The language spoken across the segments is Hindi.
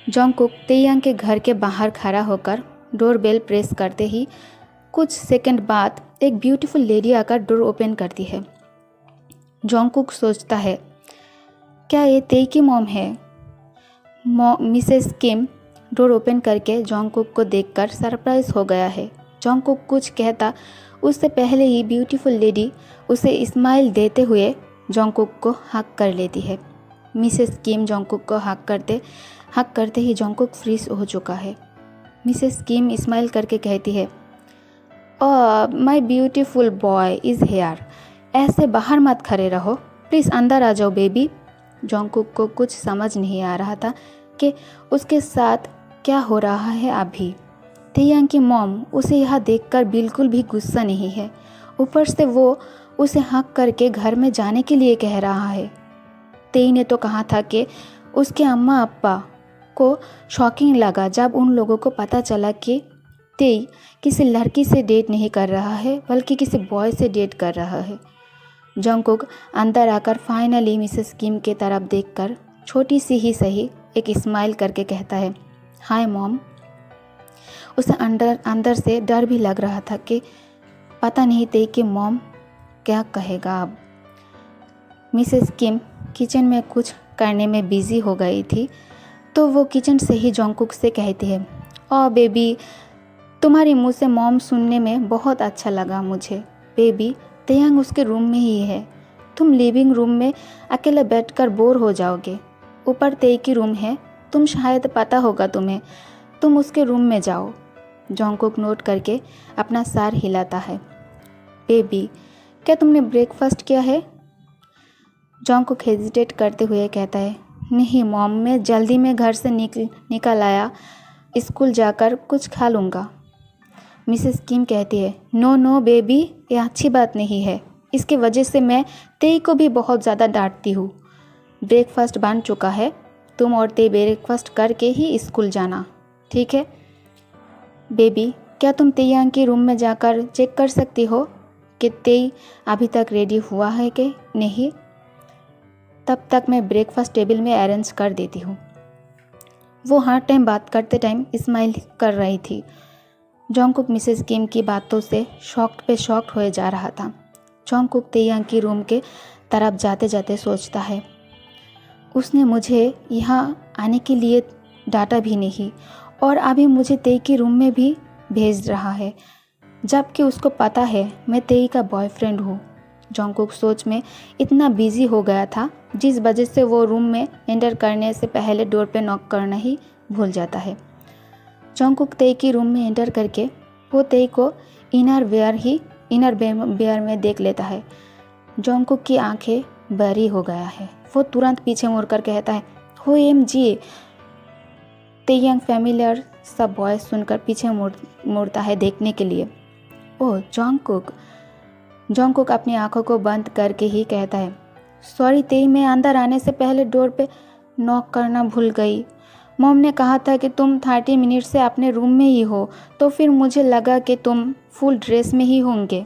जोंगकुक तेयांग के घर के बाहर खड़ा होकर डोरबेल प्रेस करते ही कुछ सेकंड बाद एक ब्यूटीफुल लेडी आकर डोर ओपन करती है। जोंगकुक सोचता है, क्या ये तेई की मॉम है? मिसेस किम डोर ओपन करके जोंगकुक को देखकर सरप्राइज हो गया है। जोंगकुक कुछ कहता उससे पहले ही ब्यूटीफुल लेडी उसे स्माइल देते हुए जोंगकुक को हक कर लेती है। मिसेस किम जोंगकुक को हक करते ही जोंगकुक फ्रीज हो चुका है। मिसेस किम स्माइल करके कहती है, oh my beautiful boy is here. ऐसे बाहर मत खड़े रहो, प्लीज़ अंदर आ जाओ बेबी। जोंगकुक को कुछ समझ नहीं आ रहा था कि उसके साथ क्या हो रहा है अभी। तेयांग की मॉम उसे यह देखकर बिल्कुल भी गुस्सा नहीं है। ऊपर से वो उसे हक करके घर में जाने के लिए कह रहा है। तेई ने तो कहा था कि उसके अम्मा अप्पा को शॉकिंग लगा जब उन लोगों को पता चला कि तेई किसी लड़की से डेट नहीं कर रहा है बल्कि किसी बॉय से डेट कर रहा है। जोंगकुक अंदर आकर फाइनली मिसेस किम के तरफ देखकर छोटी सी ही सही एक स्माइल करके कहता है, हाय मॉम। उसे अंदर से डर भी लग रहा था कि पता नहीं तेई कि मॉम क्या कहेगा अब। मिसेस किम किचन में कुछ करने में बिजी हो गई थी तो वो किचन से ही जोंगकुक से कहती है, ओह बेबी, तुम्हारे मुंह से मॉम सुनने में बहुत अच्छा लगा मुझे। बेबी, तेयांग उसके रूम में ही है। तुम लिविंग रूम में अकेले बैठकर बोर हो जाओगे। ऊपर तेई की रूम है, तुम शायद पता होगा तुम्हें, तुम उसके रूम में जाओ। जोंगकुक नोट करके अपना सर हिलाता है। बेबी, क्या तुमने ब्रेकफास्ट किया है? जोंगकुक हेजिटेट करते हुए कहता है, नहीं मॉम, मैं जल्दी में घर से निकल आया, स्कूल जाकर कुछ खा लूँगा। मिसेस किम कहती है, नो नो बेबी, ये अच्छी बात नहीं है। इसकी वजह से मैं तेई को भी बहुत ज़्यादा डांटती हूँ। ब्रेकफास्ट बन चुका है, तुम और तेई ब्रेकफास्ट करके ही स्कूल जाना, ठीक है? बेबी, क्या तुम तेयांग के रूम में जाकर चेक कर सकती हो कि तेई अभी तक रेडी हुआ है कि नहीं? तब तक मैं ब्रेकफास्ट टेबल में अरेंज कर देती हूँ। वो हर टाइम बात करते टाइम स्माइल कर रही थी। जोंगकुक मिसेस किम की बातों से शॉक्ड हो जा रहा था। जोंगकुक तेयांग की रूम के तरफ जाते जाते सोचता है, उसने मुझे यहाँ आने के लिए डांटा भी नहीं और अभी मुझे तेई की रूम में भी भेज रहा है, जबकि उसको पता है मैं तेई का बॉयफ्रेंड हूँ। जोंगकुक सोच में इतना बिजी हो गया था जिस वजह से वो रूम में एंटर करने से पहले डोर पे नॉक करना ही भूल जाता है। जोंगकुक तेई की रूम में एंटर करके वो तेई को इनर वेयर में देख लेता है। जोंगकुक की आंखें बड़ी हो गया है। वो तुरंत पीछे मुड़कर कहता है, OMG। तेयांग फैमिलियर सब बॉय सुनकर पीछे मुड़ता है देखने के लिए। ओह जोंगकुक अपनी आंखों को बंद करके ही कहता है, सॉरी तेई, मैं अंदर आने से पहले डोर पे नॉक करना भूल गई। मॉम ने कहा था कि तुम 30 मिनट से अपने रूम में ही हो, तो फिर मुझे लगा कि तुम फुल ड्रेस में ही होंगे।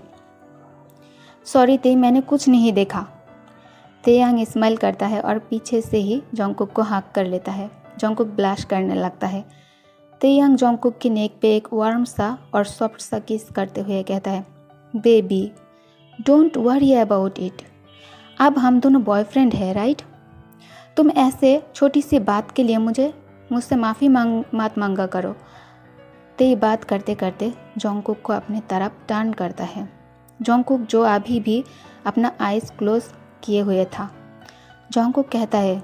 सॉरी तेई, मैंने कुछ नहीं देखा। तेयांग स्माइल करता है और पीछे से ही जोंगकुक को हक कर लेता है। जोंगकुक ब्लश करने लगता है। तेयांग जोंगकुक की नेक पे एक वार्म सा और सॉफ्ट सा किस करते हुए कहता है, baby don't worry about it. अब हम दोनों बॉयफ्रेंड है, राइट? तुम ऐसे छोटी सी बात के लिए मुझसे माफ़ी मत मांगा करो। तेई बात करते करते जोंगकुक को अपने तरफ टर्न करता है। जोंगकुक जो अभी भी अपना आइज़ क्लोज किए हुए था। जोंगकुक कहता है,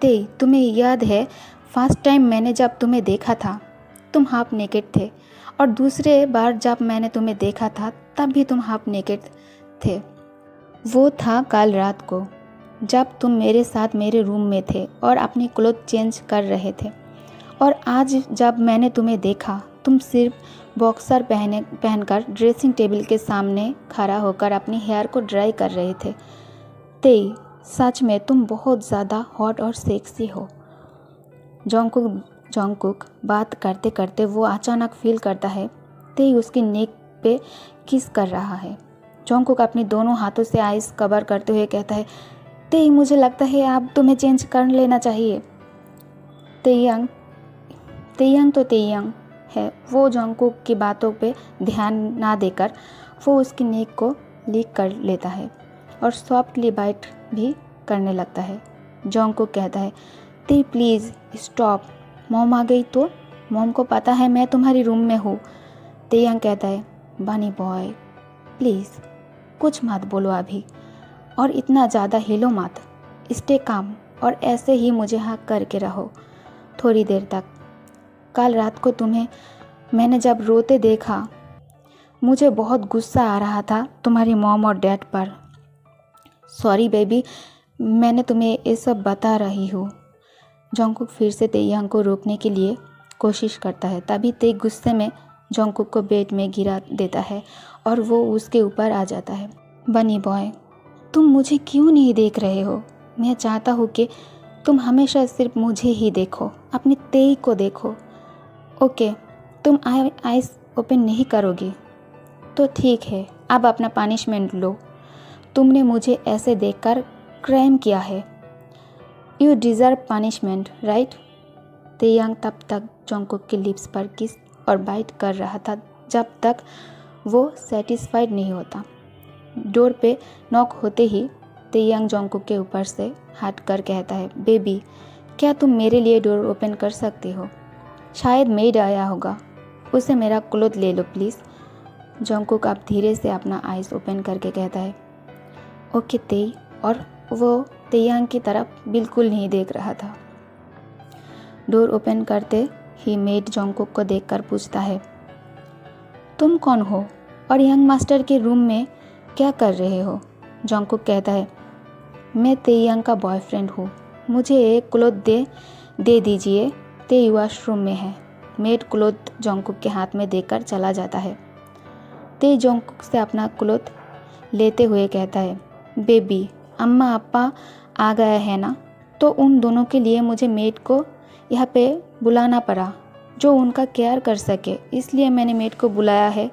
तेई, तुम्हें याद है फर्स्ट टाइम मैंने जब तुम्हें देखा था तुम हाफ नेकेड थे, और दूसरे बार जब मैंने तुम्हें देखा था तब भी तुम हाफ नेकेड थे। वो था कल रात को जब तुम मेरे साथ मेरे रूम में थे और अपनी क्लोथ चेंज कर रहे थे, और आज जब मैंने तुम्हें देखा तुम सिर्फ बॉक्सर पहनकर ड्रेसिंग टेबल के सामने खड़ा होकर अपनी हेयर को ड्राई कर रहे थे। तेई, सच में तुम बहुत ज़्यादा हॉट और सेक्सी हो। जोंगकुक बात करते करते वो अचानक फील करता है तेई उसकी नेक पे किस कर रहा है। जोंगकुक अपने दोनों हाथों से आइज़ कवर करते हुए कहता है, तेई, मुझे लगता है अब तुम्हें चेंज कर लेना चाहिए। तेयांग तेयंग तो तेयंग है, वो जॉन्गकुक की बातों पे ध्यान ना देकर वो उसकी नेक को लीक कर लेता है और सॉफ्टली बाइट भी करने लगता है। जॉन्गकुक कहता है, ते प्लीज़ स्टॉप, मॉम आ गई तो, मॉम को पता है मैं तुम्हारी रूम में हूँ। तेयंग कहता है, बनी बॉय प्लीज़ कुछ मत बोलो अभी, और इतना ज़्यादा हिलो मत, स्टे काम और ऐसे ही मुझे हक करके रहो थोड़ी देर तक। कल रात को तुम्हें मैंने जब रोते देखा मुझे बहुत गुस्सा आ रहा था तुम्हारी मॉम और डैड पर। सॉरी बेबी, मैंने तुम्हें ये सब बता रही हूँ। जॉन्गकुक फिर से तेयंग को रोकने के लिए कोशिश करता है, तभी ते गुस्से में जॉन्गकुक को बेड में गिरा देता है और वो उसके ऊपर आ जाता है। बनी बॉय, तुम मुझे क्यों नहीं देख रहे हो? मैं चाहता हूँ कि तुम हमेशा सिर्फ मुझे ही देखो, अपनी तेई को देखो। ओके, तुम आइज़ ओपन नहीं करोगी तो ठीक है, अब अपना पनिशमेंट लो। तुमने मुझे ऐसे देखकर क्राइम किया है। You deserve punishment, right? Taeyang तब तक जॉन्गकुक के लिप्स पर किस और बाइट कर रहा था जब तक वो सेटिस्फाइड नहीं होता। डोर पे नॉक होते ही तेयंग जॉन्गकुक के ऊपर से हट कर कहता है, बेबी क्या तुम मेरे लिए डोर ओपन कर सकती हो? शायद मेड आया होगा, उसे मेरा क्लोथ ले लो प्लीज़। जॉन्गकुक अब धीरे से अपना आइज़ ओपन करके कहता है, ओके तेई, और वो तेयंग की तरफ बिल्कुल नहीं देख रहा था। डोर ओपन करते ही मेड जॉन्गकुक को देखकर पूछता है, तुम कौन हो और यंग मास्टर के रूम में क्या कर रहे हो? जॉन्गकुक कहता है, मैं तेयंग का बॉयफ्रेंड हूँ, मुझे एक क्लोथ दे दीजिए, ते वॉशरूम में है। मेड क्लोथ जॉन्गकुक के हाथ में देकर चला जाता है। ते जॉन्गकुक से अपना क्लोथ लेते हुए कहता है, बेबी अम्मा अप्पा आ गया है ना, तो उन दोनों के लिए मुझे मेड को यहाँ पे बुलाना पड़ा जो उनका केयर कर सके, इसलिए मैंने मेड को बुलाया है।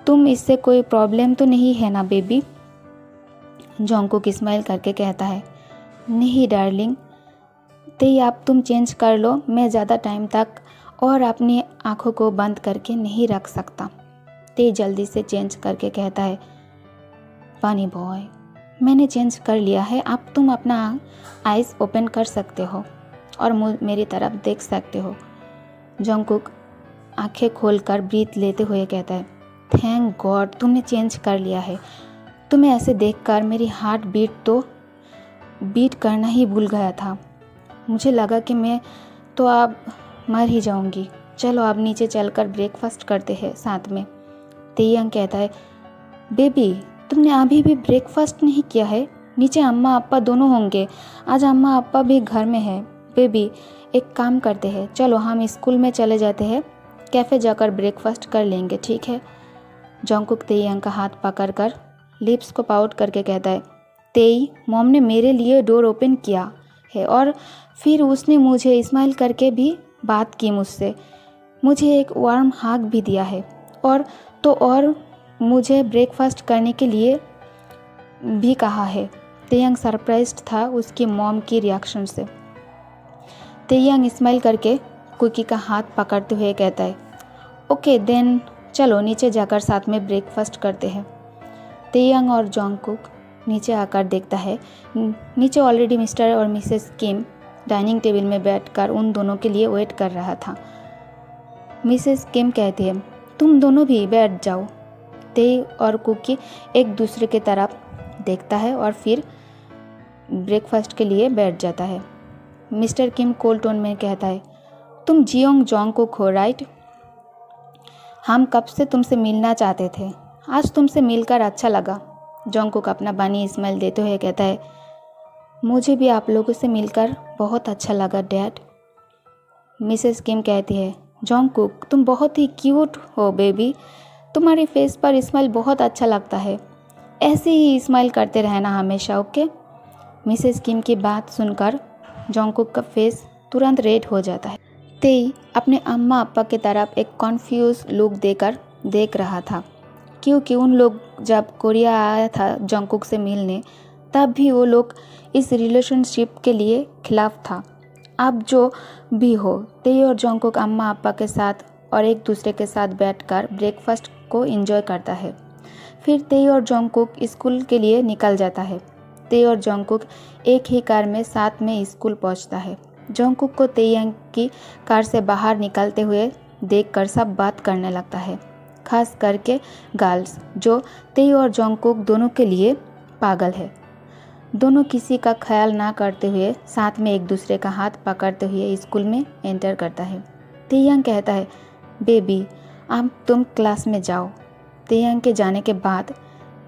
तुम इससे कोई प्रॉब्लम तो नहीं है ना बेबी? जॉन्गकुक स्माइल करके कहता है, नहीं डार्लिंग, ते अब तुम चेंज कर लो, मैं ज़्यादा टाइम तक और अपनी आँखों को बंद करके नहीं रख सकता। ते जल्दी से चेंज करके कहता है, बनी बॉय मैंने चेंज कर लिया है, अब तुम अपना आइज़ ओपन कर सकते हो और मेरी तरफ देख सकते हो। जॉन्गकुक आंखें खोलकर ब्रीथ लेते हुए कहता है, थैंक गॉड तुमने चेंज कर लिया है। तुम्हें ऐसे देखकर मेरी हार्ट बीट करना ही भूल गया था। मुझे लगा कि मैं तो अब मर ही जाऊंगी। चलो अब नीचे चलकर ब्रेकफास्ट करते हैं साथ में। तेयंग कहता है, बेबी तुमने अभी भी ब्रेकफास्ट नहीं किया है? नीचे अम्मा अप्पा दोनों होंगे, आज अम्मा अप्पा भी घर में है। बेबी एक काम करते हैं, चलो हम स्कूल में चले जाते हैं, कैफ़े जाकर ब्रेकफास्ट कर लेंगे, ठीक है? जॉन्गकुक तेयंग का हाथ पकड़कर लिप्स को पाउट करके कहता है, तेई मॉम ने मेरे लिए डोर ओपन किया है और फिर उसने मुझे स्माइल करके भी बात की मुझसे, मुझे एक वार्म हग भी दिया है और मुझे ब्रेकफास्ट करने के लिए भी कहा है। तेयंग सरप्राइज्ड था उसकी मॉम की रिएक्शन से। तेयंग स्माइल करके कुकी का हाथ पकड़ते हुए कहता है, ओके देन चलो नीचे जाकर साथ में ब्रेकफास्ट करते हैं। तेयंग और जॉन्गकुक नीचे आकर देखता है, नीचे ऑलरेडी मिस्टर और मिसेस किम डाइनिंग टेबल में बैठकर उन दोनों के लिए वेट कर रहा था। मिसेस किम कहती है, तुम दोनों भी बैठ जाओ। ते और कुकी एक दूसरे की तरफ देखता है और फिर ब्रेकफास्ट के लिए बैठ जाता है। मिस्टर किम कोल्ड टोन में कहता है, तुम जियोंग जॉन्गकुक हो राइट? हम कब से तुमसे मिलना चाहते थे, आज तुमसे मिलकर अच्छा लगा। जॉन्गकुक अपना बनी स्माइल देते हुए कहता है, मुझे भी आप लोगों से मिलकर बहुत अच्छा लगा डैड। मिसेस किम कहती है, जॉन्गकुक तुम बहुत ही क्यूट हो बेबी, तुम्हारी फेस पर स्माइल बहुत अच्छा लगता है, ऐसे ही स्माइल करते रहना हमेशा, ओके? मिसेस किम की बात सुनकर जॉन्गकुक का फेस तुरंत रेड हो जाता है। तेई अपने अम्मा अप्पा की तरफ एक कॉन्फ्यूज लुक देकर देख रहा था, क्योंकि उन लोग जब कोरिया आया था जॉन्गकुक से मिलने, तब भी वो लोग इस रिलेशनशिप के लिए खिलाफ था। आप जो भी हो, तेई और जोंगकुक अम्मा अप्पा के साथ और एक दूसरे के साथ बैठकर ब्रेकफास्ट को एंजॉय करता है। फिर तेई और जोंगकुक स्कूल के लिए निकल जाता है। तेई और जोंगकुक एक ही कार में साथ में स्कूल पहुंचता है। जोंगकुक को तेयांग की कार से बाहर निकलते हुए देखकर सब बात करने लगता है, खास करके गर्ल्स, जो तेई और जोंगकुक दोनों के लिए पागल है। दोनों किसी का ख्याल ना करते हुए साथ में एक दूसरे का हाथ पकड़ते हुए स्कूल में एंटर करता है। तेयांग कहता है, बेबी अब तुम क्लास में जाओ। तेयांग के जाने के बाद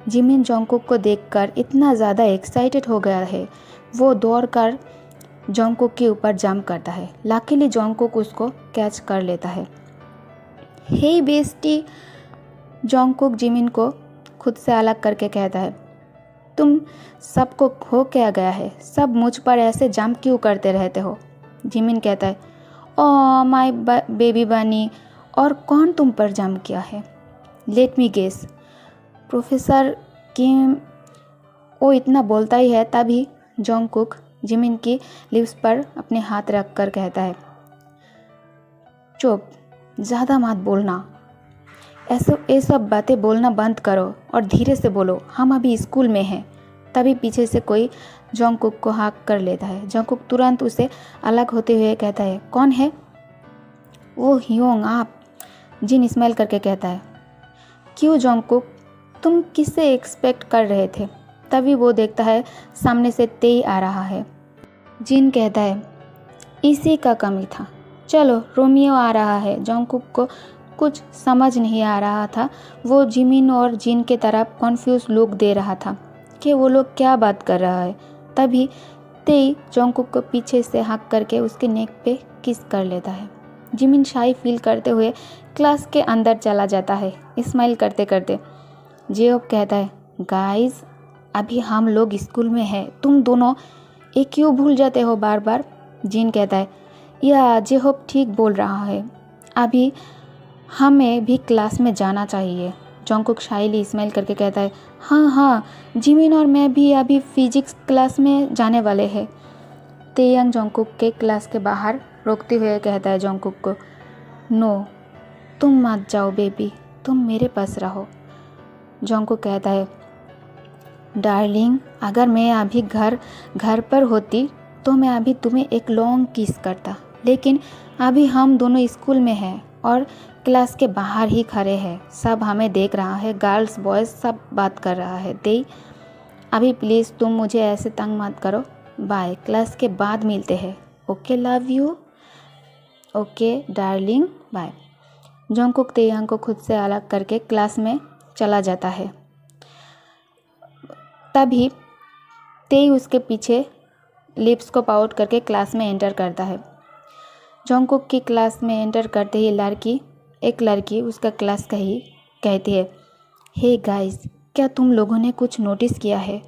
जिमिन जोंगकुक को देखकर इतना ज़्यादा एक्साइटेड हो गया है, वो दौड़कर जोंगकुक के ऊपर जंप करता है। लकीली जोंगकुक उसको कैच कर लेता है। हे बेस्टी, जोंगकुक जिमिन को खुद से अलग करके कहता है, तुम सबको हो क्या गया है, सब मुझ पर ऐसे जंप क्यों करते रहते हो। जिमिन कहता है, ओ माय बेबी बनी, और कौन तुम पर जंप किया है। लेट मी गेस, प्रोफेसर किम। वो इतना बोलता ही है तभी जोंगकुक जिमिन की लिप्स पर अपने हाथ रख कर कहता है, चुप, ज़्यादा मत बोलना, ये सब बातें बोलना बंद करो और धीरे से बोलो, हम अभी स्कूल में हैं। तभी पीछे से कोई जोंगकुक को हाँक कर लेता है। जोंगकुक तुरंत उसे अलग होते हुए कहता है, कौन है। वो ह्योंग, आप। जिन स्माइल करके कहता है, क्यों जोंगकुक, तुम किससे एक्सपेक्ट कर रहे थे। तभी वो देखता है सामने से तेई आ रहा है। जिन कहता है, इसी का कमी था, चलो रोमियो आ रहा है। जोंगकुक को कुछ समझ नहीं आ रहा था। वो जिमिन और जिन के तरफ कॉन्फ्यूज लुक दे रहा था कि वो लोग क्या बात कर रहा है। तभी तेई जोंगकुक को पीछे से हक करके उसके नेक पे किस कर लेता है। जिमिन शाई फील करते हुए क्लास के अंदर चला जाता है, स्माइल करते करते। जेहोप कहता है, गाइस अभी हम लोग स्कूल में हैं, तुम दोनों एक क्यों भूल जाते हो बार बार। जिन कहता है, या जेहोप ठीक बोल रहा है, अभी हमें भी क्लास में जाना चाहिए। जोंगकुक शाइली स्माइल करके कहता है, हाँ हाँ, जिमिन और मैं भी अभी फिजिक्स क्लास में जाने वाले हैं। तेयांग जोंगकुक के क्लास के बाहर रोकते हुए कहता है जोंगकुक को, नो, तुम मत जाओ बेबी, तुम मेरे पास रहो। जोंगकुक कहता है, डार्लिंग, अगर मैं अभी घर पर होती तो मैं अभी तुम्हें एक लॉन्ग किस करता, लेकिन अभी हम दोनों स्कूल में हैं और क्लास के बाहर ही खड़े हैं, सब हमें देख रहा है, गर्ल्स बॉयज़ सब बात कर रहा है। तेई अभी प्लीज़ तुम मुझे ऐसे तंग मत करो, बाय, क्लास के बाद मिलते हैं। Okay, love you. Okay darling, bye. Jungkook Taeyang को खुद से अलग करके क्लास में चला जाता है। तभी तेई उसके पीछे लिप्स को पाउट करके क्लास में एंटर करता है। जोंगकुक की क्लास में एंटर करते ही एक लड़की उसका क्लास का ही कहती है, हे गाइस, क्या तुम लोगों ने कुछ नोटिस किया है।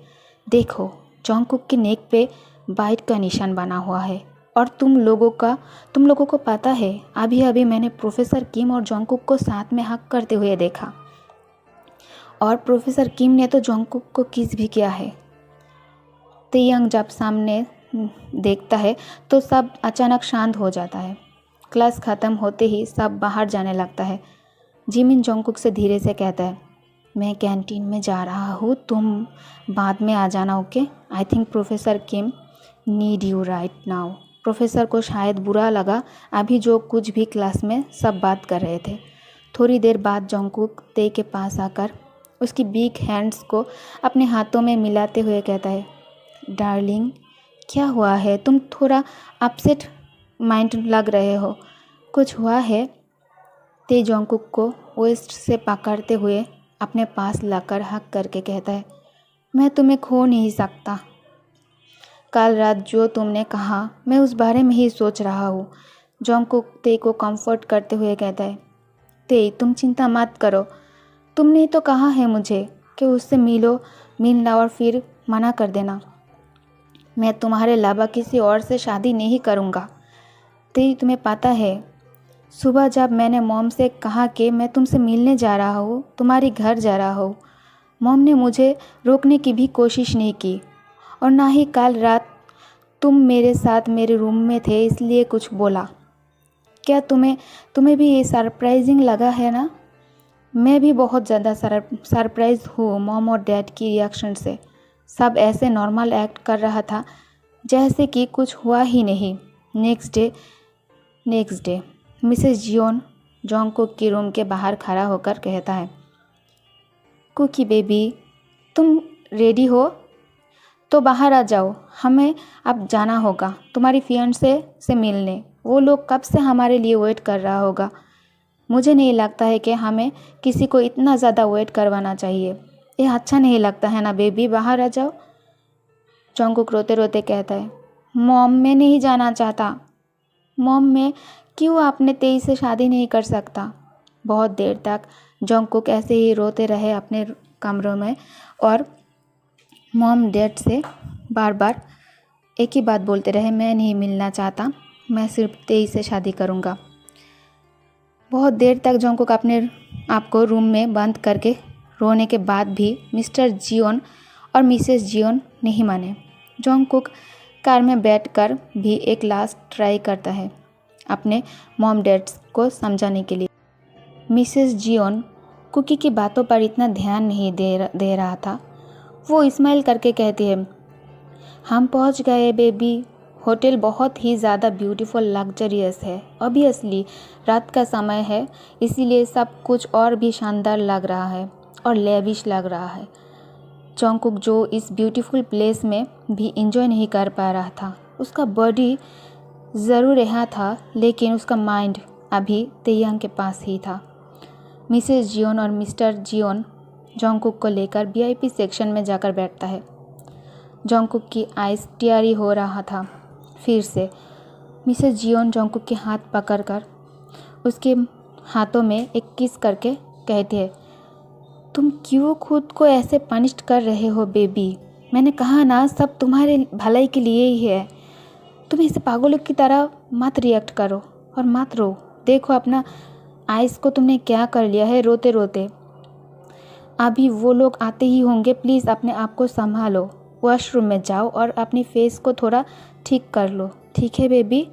देखो, जोंगकुक के नेक पे बाइट का निशान बना हुआ है, और तुम लोगों को पता है, अभी अभी मैंने प्रोफेसर किम और जोंगकुक को साथ में हक करते हुए देखा, और प्रोफेसर किम ने तो जोंगकुक को किस भी किया है। तेयांग जब सामने देखता है तो सब अचानक शांत हो जाता है। क्लास ख़त्म होते ही सब बाहर जाने लगता है। जिमिन जोंगकुक से धीरे से कहता है, मैं कैंटीन में जा रहा हूँ, तुम बाद में आ जाना, okay. I think professor Kim need you right now. Professor को शायद बुरा लगा अभी जो कुछ भी क्लास में सब बात कर रहे थे। थोड़ी देर बाद जोंगकुक तेई के पास आकर उसकी बिग हैंड्स को अपने हाथों में मिलाते हुए कहता है, डार्लिंग, क्या हुआ है, तुम थोड़ा अपसेट माइंड लग रहे हो, कुछ हुआ है। तेई जोंगकुक को वेस्ट से पकड़ते हुए अपने पास लाकर हक करके कहता है, मैं तुम्हें खो नहीं सकता। कल रात जो तुमने कहा, मैं उस बारे में ही सोच रहा हूँ। जोंगकुक तेई को कंफर्ट करते हुए कहता है, तेई तुम चिंता मत करो, तुमने तो कहा है मुझे कि उससे मिलना और फिर मना कर देना। मैं तुम्हारे अलावा किसी और से शादी नहीं करूँगा। तेई तुम्हें पता है, सुबह जब मैंने मॉम से कहा कि मैं तुमसे मिलने जा रहा हूँ, तुम्हारे घर जा रहा हूँ, मॉम ने मुझे रोकने की भी कोशिश नहीं की, और ना ही कल रात तुम मेरे साथ मेरे रूम में थे इसलिए कुछ बोला। क्या तुम्हें भी ये सरप्राइजिंग लगा है ना? मैं भी बहुत ज़्यादा सरप्राइज हूँ मॉम और डैड की रिएक्शन से। सब ऐसे नॉर्मल एक्ट कर रहा था जैसे कि कुछ हुआ ही नहीं। Next day Mrs Jeon Jungkook के रूम के बाहर खड़ा होकर कहता है, कुकी बेबी, तुम रेडी हो तो बाहर आ जाओ, हमें अब जाना होगा तुम्हारी फियांसे से मिलने। वो लोग कब से हमारे लिए वेट कर रहा होगा। मुझे नहीं लगता है कि हमें किसी को इतना ज़्यादा वेट करवाना चाहिए। ये अच्छा नहीं लगता है ना बेबी, बाहर आ जाओ। जोंगकुक रोते रोते कहता है, मॉम मैं नहीं जाना चाहता। मॉम मैं क्यों अपने तेई से शादी नहीं कर सकता। बहुत देर तक जोंगकुक ऐसे ही रोते रहे अपने कमरों में और मॉम डैड से बार बार एक ही बात बोलते रहे, मैं नहीं मिलना चाहता, मैं सिर्फ तेई से शादी करूँगा। बहुत देर तक जोंगकुक अपने आप को रूम में बंद करके रोने के बाद भी मिस्टर जियोन और मिसेस जियोन नहीं माने। जोंगकुक कार में बैठकर भी एक लास्ट ट्राई करता है अपने मॉम डैड्स को समझाने के लिए। मिसेस जियोन कुकी की बातों पर इतना ध्यान नहीं दे रहा था। वो स्माइल करके कहती है, हम पहुंच गए बेबी। होटल बहुत ही ज़्यादा ब्यूटीफुल लग्जरियस है। ऑब्वियसली रात का समय है इसीलिए सब कुछ और भी शानदार लग रहा है और लेविश लग रहा है। जोंगकुक जो इस ब्यूटीफुल प्लेस में भी इंजॉय नहीं कर पा रहा था। उसका बॉडी ज़रूर यहाँ था लेकिन उसका माइंड अभी तेयांग के पास ही था। मिसेस जियोन और मिस्टर जियोन जोंगकुक को लेकर वीआईपी सेक्शन में जाकर बैठता है। जोंगकुक की आइज़ टियरी हो रहा था। फिर से मिसेस जियोन जोंगकुक के हाथ पकड़कर उसके हाथों में एक किस करके कहती है, तुम क्यों खुद को ऐसे पनिश्ड कर रहे हो बेबी। मैंने कहा ना सब तुम्हारे भलाई के लिए ही है। तुम ऐसे पागलों की तरह मत रिएक्ट करो और मत रो। देखो अपना आइज़ को तुमने क्या कर लिया है रोते रोते। अभी वो लोग आते ही होंगे, प्लीज़ अपने आप को संभालो। वॉशरूम में जाओ और अपनी फेस को थोड़ा ठीक कर लो, ठीक है बेबी।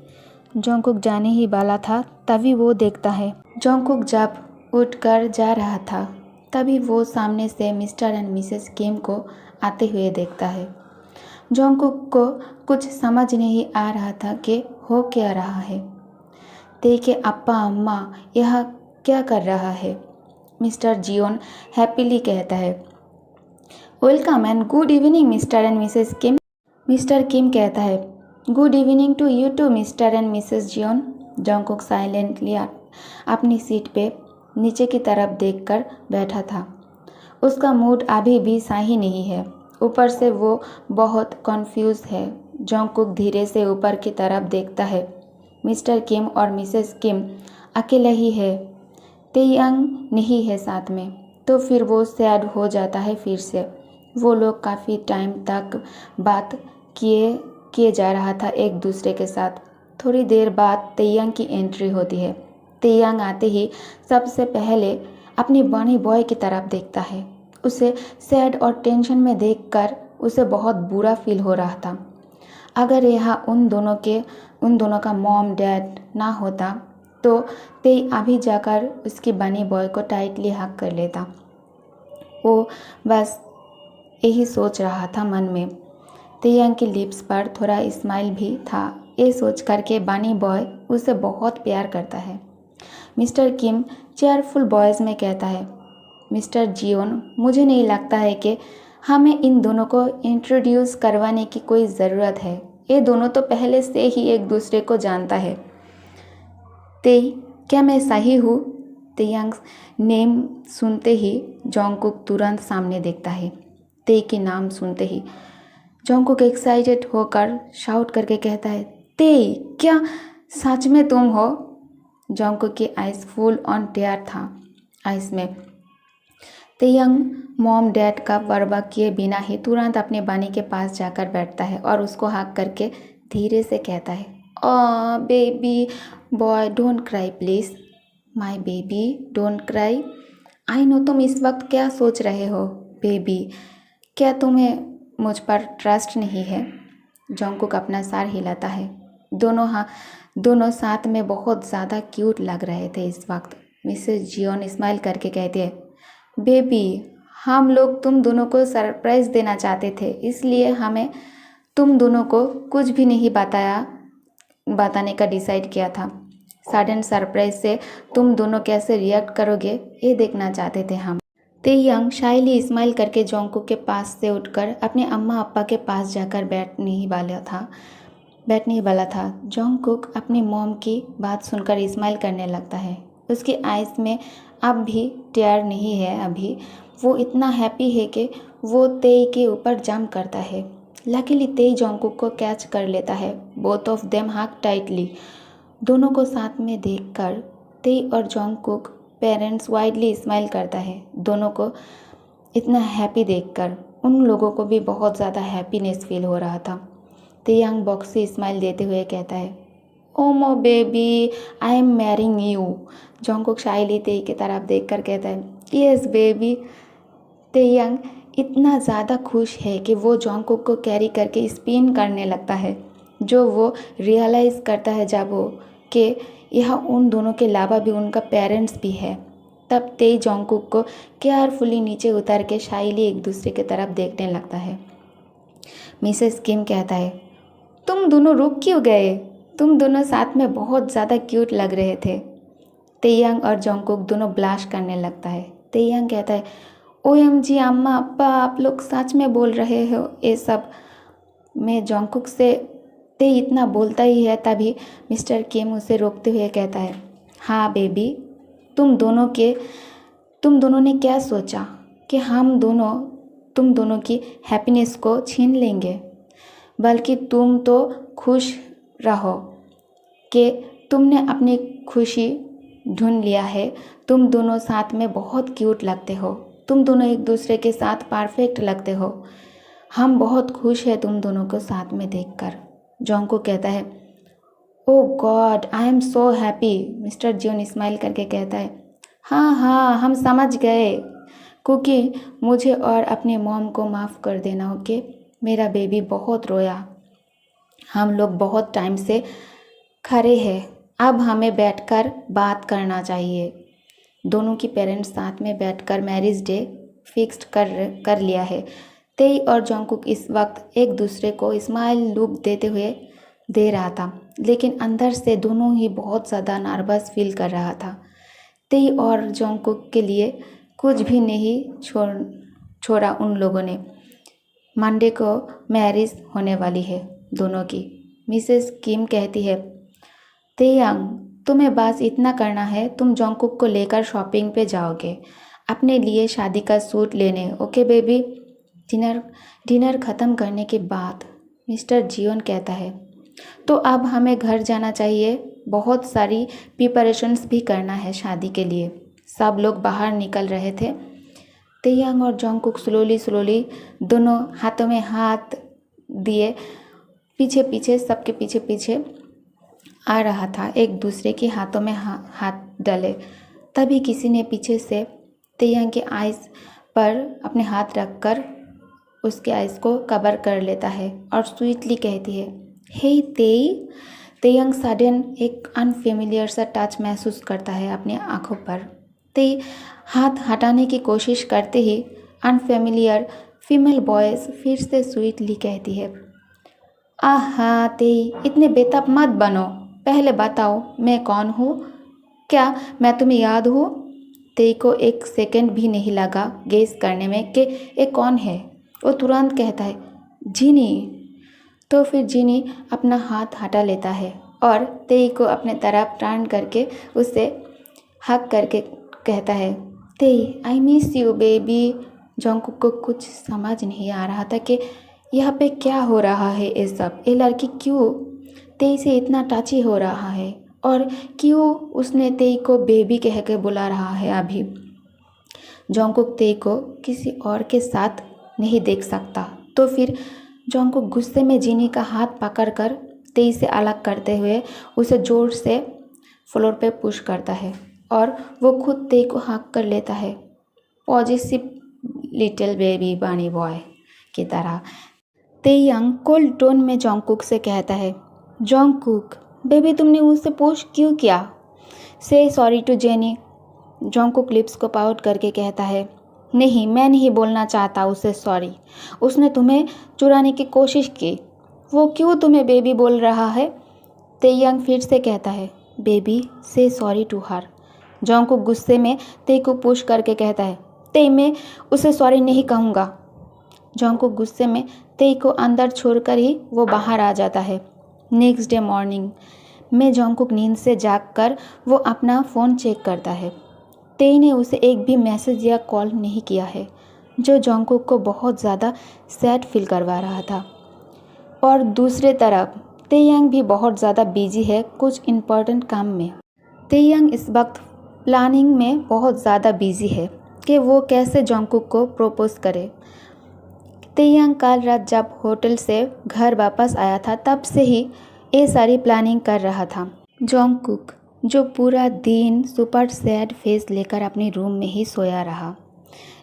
जोंगकुक जाने ही वाला था तभी वो देखता है। जोंगकुक जब उठकर जा रहा था तभी वो सामने से मिस्टर एंड मिसेस किम को आते हुए देखता है। जोंगकुक को कुछ समझ नहीं आ रहा था कि हो क्या रहा है। देखे अप्पा अम्मा यह क्या कर रहा है। मिस्टर जियोन हैप्पीली कहता है, welcome and good evening Mr and Mrs Kim. Mr Kim कहता है, good evening to you too Mr and Mrs Jeon. Jungkook silently अपनी सीट पे नीचे की तरफ देखकर बैठा था। उसका मूड अभी भी सही नहीं है। ऊपर से वो बहुत कन्फ्यूज है। जोंगकुक धीरे से ऊपर की तरफ देखता है। मिस्टर किम और मिसेस किम अकेले ही है, तेयांग नहीं है साथ में। तो फिर वो सैड हो जाता है फिर से। वो लोग काफ़ी टाइम तक बात किए जा रहा था एक दूसरे के साथ। थोड़ी देर बाद तेयांग की एंट्री होती है। तेयांग आते ही सबसे पहले अपनी बनी बॉय की तरफ देखता है। उसे सैड और टेंशन में देखकर उसे बहुत बुरा फील हो रहा था। अगर यह उन दोनों का मॉम डैड ना होता तो तेई अभी जाकर उसकी बनी बॉय को टाइटली हग कर लेता। वो बस यही सोच रहा था मन में। तेयांग की लिप्स पर थोड़ा स्माइल भी था। ये सोच कर के बनी बॉय उसे बहुत प्यार करता है। मिस्टर किम चेयरफुल वॉइस में कहता है, मिस्टर जियोन मुझे नहीं लगता है कि हमें इन दोनों को इंट्रोड्यूस करवाने की कोई ज़रूरत है। ये दोनों तो पहले से ही एक दूसरे को जानता है। तेई क्या मैं सही हूँ? तेयांग नेम सुनते ही जोंगकुक तुरंत सामने देखता है। तेई के नाम सुनते ही जोंगकुक एक्साइटेड होकर शाउट करके कहता है, तेई क्या सच में तुम हो? जोंगकुक की आइज़ फुल ऑन टेयर था आइस में। तेयांग मॉम डैड का परवाह किए बिना ही तुरंत अपने बानी के पास जाकर बैठता है और उसको हक करके धीरे से कहता है, baby boy don't cry please, my baby don't cry. I know तुम इस वक्त क्या सोच रहे हो बेबी। क्या तुम्हें मुझ पर ट्रस्ट नहीं है? जॉन्गकुक अपना सर हिलाता है। दोनों साथ में बहुत ज़्यादा क्यूट लग रहे थे इस वक्त। मिसेस जियोन स्माइल करके कहती है, बेबी हम लोग तुम दोनों को सरप्राइज़ देना चाहते थे, इसलिए हमें तुम दोनों को कुछ भी नहीं बताने का डिसाइड किया था। सडन सरप्राइज से तुम दोनों कैसे रिएक्ट करोगे ये देखना चाहते थे हम। तेयंग शाइली स्माइल करके जॉन्गकुक के पास से उठकर अपने अम्मा अप्पा के पास जाकर बैठने ही वाला था। जॉन्गकुक अपनी मॉम की बात सुनकर स्माइल करने लगता है। उसकी आइज़ में अब भी टीयर नहीं है। अभी वो इतना हैप्पी है कि वो तेई के ऊपर जंप करता है। लकीली तेई जॉन्गकुक को कैच कर लेता है। Both of them hug tightly. दोनों को साथ में देखकर तेई और जॉन्गकुक पेरेंट्स वाइडली स्माइल करता है। दोनों को इतना हैप्पी देखकर उन लोगों को भी बहुत ज़्यादा हैप्पीनेस फील हो रहा था। तेयंग बॉक्सी स्माइल देते हुए कहता है, oh my baby I am marrying you. Jungkook shyly Tae की तरफ देखकर कहता है, यस बेबी। तेयंग इतना ज़्यादा खुश है कि वो जॉन्गकुक को कैरी करके स्पिन करने लगता है। जो वो रियलाइज़ करता है जब वो कि यह उन दोनों के अलावा भी उनका पेरेंट्स भी है। तब तेई जॉन्गकुक को केयरफुली नीचे उतार के शाइली एक दूसरे की तरफ देखने लगता है। मिसेस किम कहता है, तुम दोनों रुक क्यों गए? तुम दोनों साथ में बहुत ज़्यादा क्यूट लग रहे थे। तेयंग और जॉन्गकुक दोनों ब्लाश करने लगता है। तेयंग कहता है, OMG अम्मा अप्पा आप लोग सच में बोल रहे हो ये सब। मैं जॉन्गकुक से ते इतना बोलता ही है, तभी मिस्टर किम उसे रोकते हुए कहता है, हाँ बेबी, तुम दोनों ने क्या सोचा कि हम तुम दोनों की हैप्पीनेस को छीन लेंगे? बल्कि तुम तो खुश रहो कि तुमने अपनी खुशी ढूंढ लिया है। तुम दोनों साथ में बहुत क्यूट लगते हो। तुम दोनों एक दूसरे के साथ परफेक्ट लगते हो। हम बहुत खुश हैं तुम दोनों को साथ में देखकर। जॉन्गकुक कहता है, oh God I am so happy. Mr Jeon smile करके कहता है, हाँ हम समझ गए। क्योंकि मुझे और अपनी मॉम को माफ़ कर देना, ओके? मेरा बेबी बहुत रोया। हम लोग बहुत टाइम से खड़े हैं, अब हमें बैठकर बात करना चाहिए। दोनों की पेरेंट्स साथ में बैठकर मैरिज डे फिक्स्ड कर लिया है। तेई और जॉन्गकुक इस वक्त एक दूसरे को स्माइल लुक देते हुए दे रहा था, लेकिन अंदर से दोनों ही बहुत ज़्यादा नर्वस फील कर रहा था। तेई और जॉन्गकुक के लिए कुछ भी नहीं छोड़ा उन लोगों ने। मंडे को मैरिज होने वाली है दोनों की। मिसेस किम कहती है, तेयंग तुम्हें बस इतना करना है, तुम जॉन्गकुक को लेकर शॉपिंग पे जाओगे अपने लिए शादी का सूट लेने, ओके बेबी? डिनर ख़त्म करने के बाद मिस्टर जियोन कहता है, तो अब हमें घर जाना चाहिए, बहुत सारी प्रिपरेशंस भी करना है शादी के लिए। सब लोग बाहर निकल रहे थे। तेयंग और जॉन्गकुक स्लोली दोनों हाथों में हाथ दिए पीछे सबके पीछे आ रहा था, एक दूसरे के हाथों में हाथ डाले। तभी किसी ने पीछे से तेयंग के आइज़ पर अपने हाथ रखकर उसके आइज़ को कवर कर लेता है और स्वीटली कहती है, हे तेई। तेयंग सडन एक अनफेमिलियर सा टच महसूस करता है अपनी आँखों पर। तेई हाथ हटाने की कोशिश करते ही अनफेमिलियर फीमेल वॉइस फिर से स्वीटली कहती है, आहा तेई इतने बेताब मत बनो, पहले बताओ मैं कौन हूँ? क्या मैं तुम्हें याद हूँ? तेई को एक सेकंड भी नहीं लगा गेस करने में कि ये कौन है। वो तुरंत कहता है, जिनी। तो फिर जिनी अपना हाथ हटा लेता है और तेई को अपने तरफ टर्न करके उसे हक करके कहता है, तेई आई मिस यू बेबी। जॉन्गकुक को कुछ समझ नहीं आ रहा था कि यहाँ पे क्या हो रहा है। ये सब ये लड़की क्यों तेई से इतना टची हो रहा है और क्यों उसने तेई को बेबी कह के बुला रहा है। अभी जॉन्गकुक तेई को किसी और के साथ नहीं देख सकता। तो फिर जॉन्गकुक गुस्से में जिनी का हाथ पकड़कर तेई से अलग करते हुए उसे जोर से फ्लोर पे पुश करता है और वो खुद तेई को हक कर लेता है, पॉजिटिव लिटिल बेबी बानी बॉय की तरह। तेयंग कोल्ड टोन में जोंगकुक से कहता है, जोंगकुक बेबी तुमने मुझसे पुश क्यों किया? Say sorry to Jennie. Jungkook lips को पाउट करके कहता है, नहीं मैं नहीं बोलना चाहता उसे सॉरी। उसने तुम्हें चुराने की कोशिश की। वो क्यों तुम्हें बेबी बोल रहा है? तेयंग फिर से कहता है, बेबी से सॉरी टू हर। जोंगकुक गुस्से में तेई को पुश करके कहता है, तेई मैं उसे सॉरी नहीं कहूँगा। जोंगकुक गुस्से में तेई को अंदर छोड़कर ही वो बाहर आ जाता है। नेक्स्ट डे मॉर्निंग में जोंगकुक नींद से जागकर वो अपना फ़ोन चेक करता है। तेई ने उसे एक भी मैसेज या कॉल नहीं किया है, जो जोंगकुक को बहुत ज़्यादा सैड फील करवा रहा था। और दूसरे तरफ तेयंग भी बहुत ज़्यादा बिजी है कुछ इम्पोर्टेंट काम में। तेयंग इस वक्त प्लानिंग में बहुत ज़्यादा बिजी है कि वो कैसे जोंगकुक को प्रपोज करे। तेयंग कल रात जब होटल से घर वापस आया था तब से ही ये सारी प्लानिंग कर रहा था। जोंगकुक जो पूरा दिन सुपर सैड फेस लेकर अपने रूम में ही सोया रहा।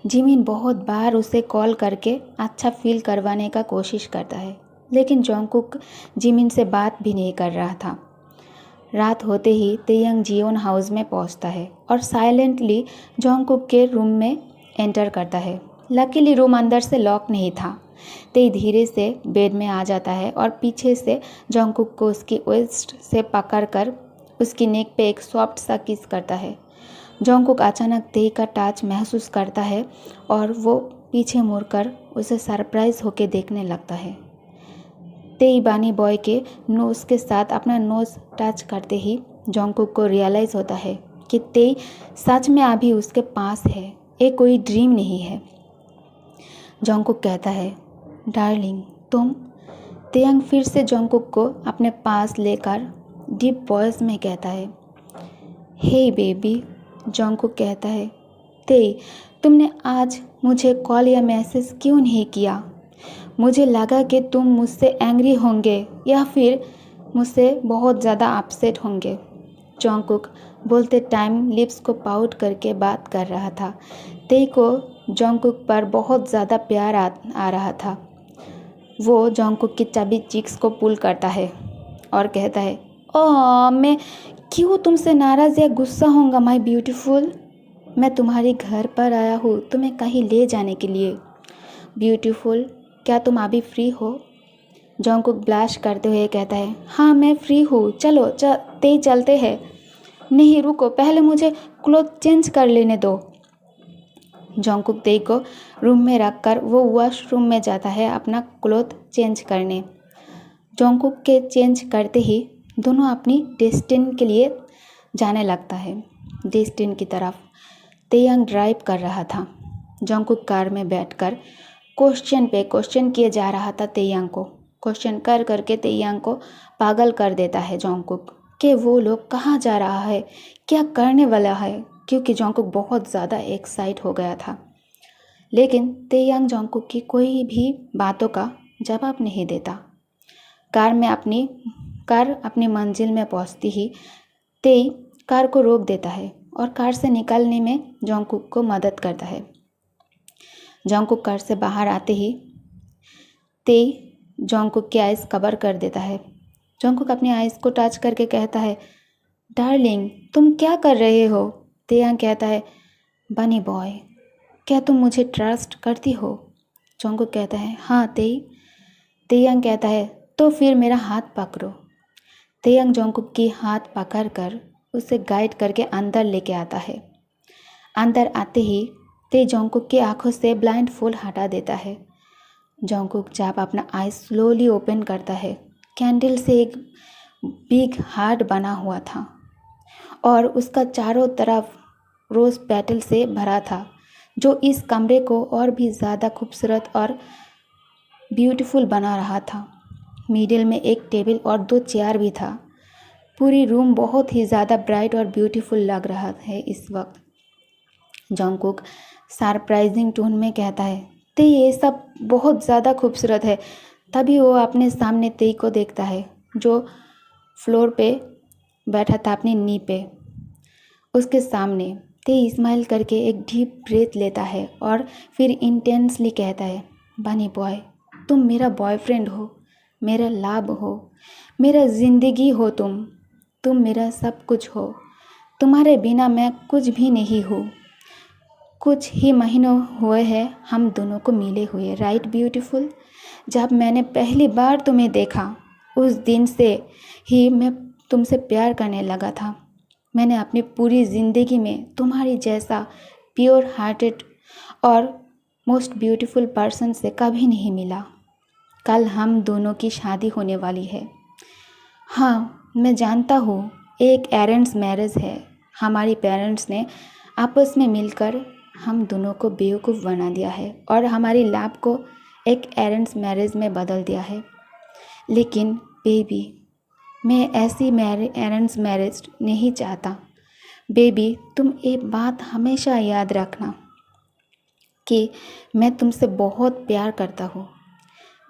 जिमिन बहुत बार उसे कॉल करके अच्छा फील करवाने का कोशिश करता है, लेकिन जोंगकुक जिमिन से बात भी नहीं कर रहा था। रात होते ही तेयंग जियोन हाउस में पहुंचता है और साइलेंटली जोंगकुक के रूम में एंटर करता है। लकीली रूम अंदर से लॉक नहीं था। तेई धीरे से बेड में आ जाता है और पीछे से जोंगकुक को उसकी वेस्ट से पकड़कर उसकी नेक पे एक सॉफ्ट सा किस करता है। जोंगकुक अचानक तेई का टच महसूस करता है और वो पीछे मुड़कर उसे सरप्राइज होकर देखने लगता है। तेई बानी बॉय के नोज़ के साथ अपना नोज़ टच करते ही जोंगकुक को रियलाइज़ होता है कि तेई सच में अभी उसके पास है, ये कोई ड्रीम नहीं है। जोंगकुक कहता है, डार्लिंग तुम। तेयंग फिर से जोंगकुक को अपने पास लेकर डीप वॉइस में कहता है, हे बेबी। जोंगकुक कहता है, तेई तुमने आज मुझे कॉल या मैसेज क्यों नहीं किया? मुझे लगा कि तुम मुझसे एंग्री होंगे या फिर मुझसे बहुत ज़्यादा अपसेट होंगे। जोंगकुक बोलते टाइम लिप्स को पाउट करके बात कर रहा था। तेई को जोंगकुक पर बहुत ज़्यादा प्यार आ रहा था। वो जोंगकुक की चबी चिक्स को पुल करता है और कहता है, ओह मैं क्यों तुमसे नाराज़ या गुस्सा होऊंगा माय ब्यूटीफुल। मैं तुम्हारे घर पर आया हूँ तुम्हें कहीं ले जाने के लिए। ब्यूटीफुल क्या तुम अभी फ्री हो? जोंगकुक ब्लश करते हुए कहता है, हाँ मैं फ्री हूँ, चलो तेई चलते हैं। नहीं रुको, पहले मुझे क्लोथ चेंज कर लेने दो। जोंगकुक तेई को रूम में रखकर वो वॉशरूम में जाता है अपना क्लोथ चेंज करने। जोंगकुक के चेंज करते ही दोनों अपनी डेस्टिनी के लिए जाने लगता है। डेस्टिनी की तरफ तेयंग ड्राइव कर रहा था। जोंगकुक कार में बैठकर क्वेश्चन पे क्वेश्चन किए जा रहा था तेयंग को। क्वेश्चन कर करके तेयंग को पागल कर देता है जोंगकुक कि वो लोग कहाँ जा रहा है, क्या करने वाला है, क्योंकि जोंगकुक बहुत ज़्यादा एक्साइट हो गया था। लेकिन तेयंग जोंगकुक की कोई भी बातों का जवाब नहीं देता। कार अपनी मंजिल में पहुंचती ही तेई कार को रोक देता है और कार से निकलने में जोंगकुक को मदद करता है। जोंगकुक कार से बाहर आते ही तेई जोंगकुक की आइज़ कवर कर देता है। जोंगकुक अपनी आइज़ को टच करके कहता है, डार्लिंग तुम क्या कर रहे हो? तेयंग कहता है, बनी बॉय क्या तुम मुझे ट्रस्ट करती हो? जोंगकुक कहता है, हाँ तेई। तेयंग कहता है, तो फिर मेरा हाथ पकड़ो। तेयंग जोंगकुक की हाथ पकड़कर उसे गाइड करके अंदर लेके आता है। अंदर आते ही तेई जोंगकुक की आंखों से ब्लाइंड फूल हटा देता है। जोंगकुक जब अपना आइज स्लोली ओपन करता है, कैंडल से एक बिग हार्ट बना हुआ था और उसका चारों तरफ रोज़ पेटल से भरा था, जो इस कमरे को और भी ज़्यादा खूबसूरत और ब्यूटीफुल बना रहा था। मिडिल में एक टेबल और 2 चेयर भी था। पूरी रूम बहुत ही ज़्यादा ब्राइट और ब्यूटीफुल लग रहा है इस वक्त। जोंगकुक सरप्राइजिंग टोन में कहता है, तेई ये सब बहुत ज़्यादा खूबसूरत है। तभी वो अपने सामने तेई को देखता है जो फ्लोर पे बैठा था अपनी नी पे। उसके सामने तेई स्माइल करके एक डीप ब्रेथ लेता है और फिर इंटेंसली कहता है, बनी बॉय तुम मेरा बॉयफ्रेंड हो, मेरा लाभ हो, मेरा ज़िंदगी हो तुम मेरा सब कुछ हो। तुम्हारे बिना मैं कुछ भी नहीं हूँ। कुछ ही महीनों हुए हैं हम दोनों को मिले हुए, राइट ब्यूटीफुल। जब मैंने पहली बार तुम्हें देखा उस दिन से ही मैं तुमसे प्यार करने लगा था। मैंने अपनी पूरी ज़िंदगी में तुम्हारी जैसा प्योर हार्टेड और मोस्ट ब्यूटीफुल पर्सन से कभी नहीं मिला। कल हम दोनों की शादी होने वाली है। हाँ, मैं जानता हूँ एक अरेंज मैरिज है। हमारी पेरेंट्स ने आपस में मिलकर हम दोनों को बेवकूफ़ बना दिया है और हमारी लव को एक अरेंज मैरिज में बदल दिया है। लेकिन बेबी, मैं ऐसी अरेंज मैरिज नहीं चाहता। बेबी, तुम एक बात हमेशा याद रखना कि मैं तुमसे बहुत प्यार करता हूँ।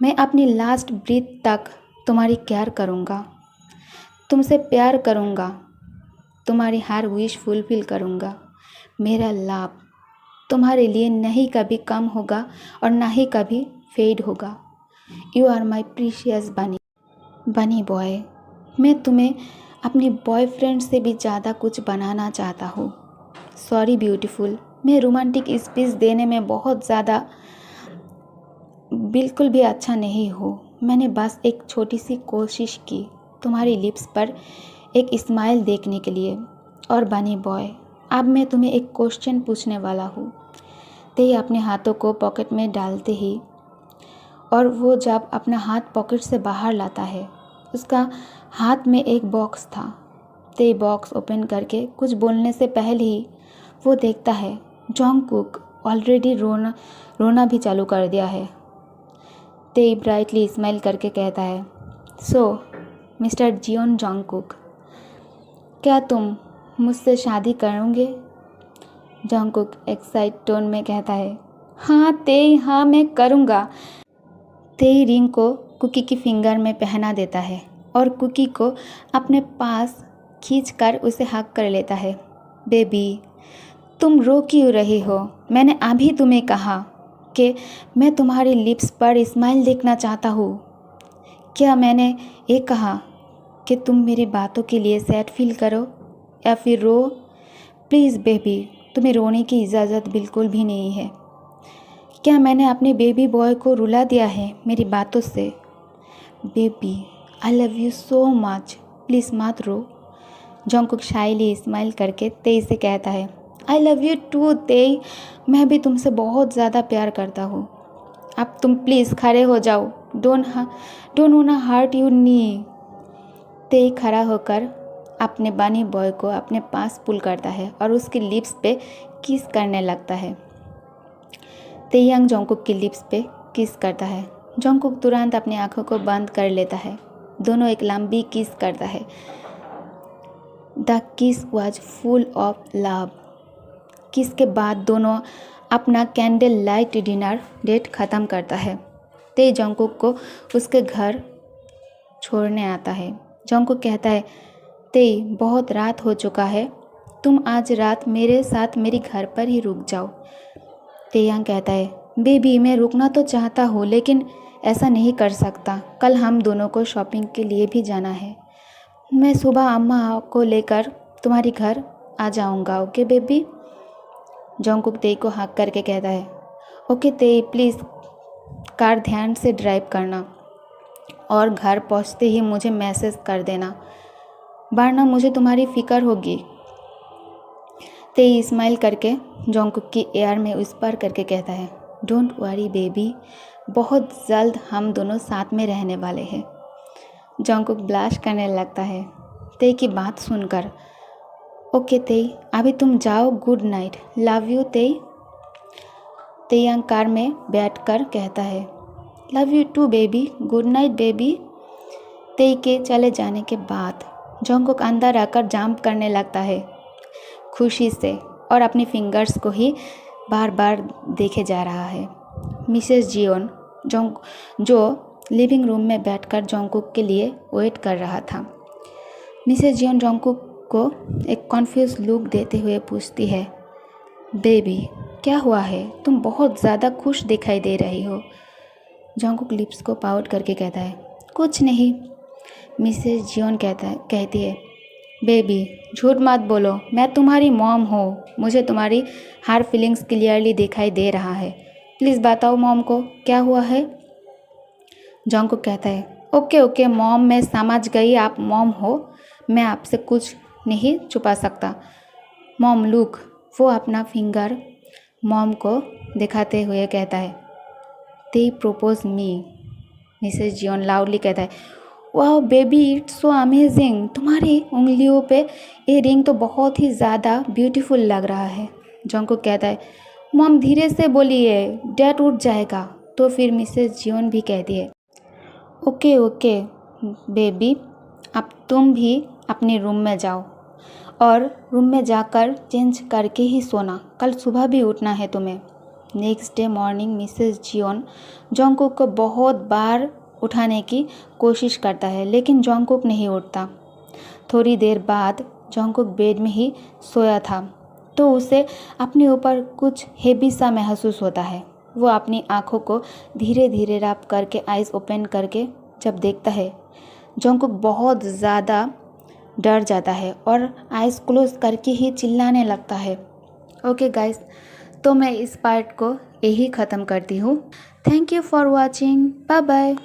मैं अपनी लास्ट ब्रीथ तक तुम्हारी केयर करूँगा, तुमसे प्यार करूँगा, तुम्हारी हर विश फुलफिल करूँगा। मेरा लव तुम्हारे लिए नहीं कभी कम होगा और ना ही कभी फेड होगा। यू आर माई प्रीशियस बनी बॉय। मैं तुम्हें अपने बॉयफ्रेंड से भी ज़्यादा कुछ बनाना चाहता हूँ। सॉरी ब्यूटीफुल, मैं रोमांटिक स्पीच देने में बहुत ज़्यादा बिल्कुल भी अच्छा नहीं हूँ। मैंने बस एक छोटी सी कोशिश की तुम्हारी लिप्स पर एक स्माइल देखने के लिए। और बनी बॉय, अब मैं तुम्हें एक क्वेश्चन पूछने वाला हूँ। ते अपने हाथों को पॉकेट में डालते ही और वो जब अपना हाथ पॉकेट से बाहर लाता है, उसका हाथ में एक बॉक्स था। ते बॉक्स ओपन करके कुछ बोलने से पहले ही वो देखता है जॉन्गकुक ऑलरेडी रोना भी चालू कर दिया है। ते ब्राइटली स्माइल करके कहता है, सो मिस्टर जियोन जॉन्गकुक, क्या तुम मुझसे शादी करोगे? जॉन्गकुक एक्साइट टोन में कहता है, हाँ मैं करूँगा। ते रिंग को कुकी की फिंगर में पहना देता है और कुकी को अपने पास खींचकर उसे हग कर लेता है। बेबी, तुम रो क्यों रही हो? मैंने अभी तुम्हें कहा कि मैं तुम्हारी लिप्स पर स्माइल देखना चाहता हूँ। क्या मैंने ये कहा कि तुम मेरी बातों के लिए सैड फील करो या फिर रो? प्लीज़ बेबी, तुम्हें रोने की इजाज़त बिल्कुल भी नहीं है। क्या मैंने अपने बेबी बॉय को रुला दिया है मेरी बातों से? Baby, I love you so much, please मत रो। जॉन्गकुक शाइली स्माइल करके तेई से कहता है, आई लव यू टू तेई, मैं भी तुमसे बहुत ज़्यादा प्यार करता हूँ। अब तुम प्लीज़ खड़े हो जाओ। डोंट वाना हर्ट यू नी। तेई खड़ा होकर अपने बनी बॉय को अपने पास पुल करता है और उसकी लिप्स पे किस करने लगता है। तेयांग जॉन्गकुक की लिप्स पे किस करता है। जॉन्गकुक तुरंत अपनी आंखों को बंद कर लेता है। दोनों एक लंबी किस करता है। द किस वॉज फुल ऑफ लव। किस के बाद दोनों अपना कैंडल लाइट डिनर डेट ख़त्म करता है। ते जॉन्गकुक को उसके घर छोड़ने आता है। जॉन्गकुक कहता है, ते बहुत रात हो चुका है, तुम आज रात मेरे साथ मेरे घर पर ही रुक जाओ। तेयांग कहता है, बेबी, मैं रुकना तो चाहता हूँ लेकिन ऐसा नहीं कर सकता। कल हम दोनों को शॉपिंग के लिए भी जाना है। मैं सुबह अम्मा को लेकर तुम्हारे घर आ जाऊँगा, ओके बेबी? जॉन्गकुक तेई को हक करके कहता है, ओके तेई, प्लीज़ कार ध्यान से ड्राइव करना और घर पहुँचते ही मुझे मैसेज कर देना, वरना मुझे तुम्हारी फ़िक्र होगी। तेई स्माइल करके जॉन्गकुक की एयर में विस्पर करके कहता है, डोंट वरी बेबी, बहुत जल्द हम दोनों साथ में रहने वाले हैं। जॉन्गकुक ब्लाश करने लगता है तेई की बात सुनकर। ओके तेई, अभी तुम जाओ, गुड नाइट, लव यू तेई। तेयांग कार में बैठकर कहता है, love you too baby, good night baby. Tae के चले जाने के बाद जॉन्गकुक अंदर आकर जंप करने लगता है खुशी से और अपनी फिंगर्स को ही बार बार देखे जा रहा है। मिसेस जियोन जो लिविंग रूम में बैठकर जॉन्गकुक के लिए वेट कर रहा था। मिसेस जियोन जॉन्गकुक को एक कॉन्फ्यूज लुक देते हुए पूछती है, बेबी क्या हुआ है? तुम बहुत ज़्यादा खुश दिखाई दे रही हो। जॉन्गकुक लिप्स को पाउट करके कहता है, कुछ नहीं। मिसेस जियोन कहती है, बेबी झूठ मत बोलो, मैं तुम्हारी मॉम हूँ, मुझे तुम्हारी हर फीलिंग्स क्लियरली दिखाई दे रहा है। प्लीज़ बताओ मॉम को क्या हुआ है। जॉन्गकुक कहता है, ओके मॉम, मैं समझ गई आप मॉम हो, मैं आपसे कुछ नहीं छुपा सकता। Mom look. वो अपना फिंगर मॉम को दिखाते हुए कहता है, दे प्रोपोज मी। मिसेस जियोन लाउडली कहता है, वाह बेबी इट्स सो अमेजिंग, तुम्हारी उंगलियों पे ये रिंग तो बहुत ही ज़्यादा ब्यूटीफुल लग रहा है। जॉन्गकुक कहता है, मॉम धीरे से बोलिए, डैड उठ जाएगा। तो फिर मिसेस जियोन भी कहती है, ओके बेबी, अब तुम भी अपने रूम में जाओ और रूम में जाकर चेंज करके ही सोना, कल सुबह भी उठना है तुम्हें। Next day morning Mrs Jeon Jungkook को बहुत बार उठाने की कोशिश करता है, लेकिन जॉन्गकुक नहीं उठता। थोड़ी देर बाद जॉन्गकुक बेड में ही सोया था तो उसे अपने ऊपर कुछ हेवी सा महसूस होता है। वो अपनी आँखों को धीरे धीरे रब करके आइज़ ओपन करके जब देखता है, जॉन्गकुक बहुत ज़्यादा डर जाता है और आइज़ क्लोज करके ही चिल्लाने लगता है। ओके गाइस, तो मैं इस पार्ट को यही ख़त्म करती हूँ। Thank you for watching, bye bye.